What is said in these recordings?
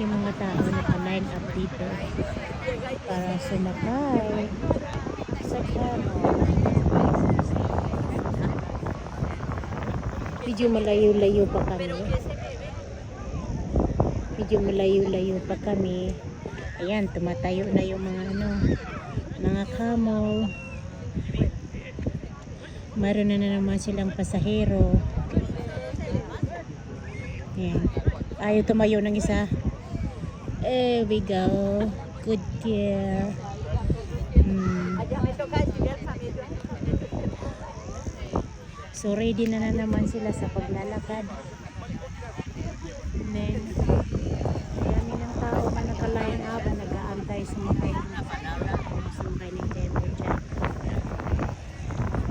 yung mga tao naka-line up dito para sumakay sa camel. Medyo malayo-layo pa kami. Ayan, tumatayo na yung mga mga camel. Meron na naman silang pasahero. Ayan. Ayaw tumayo ng isa. There we go. Good care. So ready na naman sila sa paglalakad. And then, marami ng tao na naka-line up, nag-aantay sumakay ng camel dyan.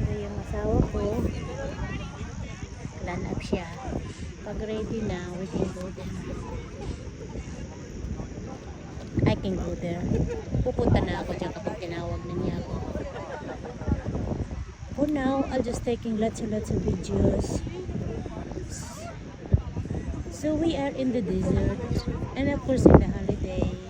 Pero yung asawa ko, line up siya. Pag ready na, we can go there. I can go there. Pupunta na ako dyan kapag tinawag na niya ako. For now, I'll just taking lots of videos. So we are in the desert, and of course in the holiday.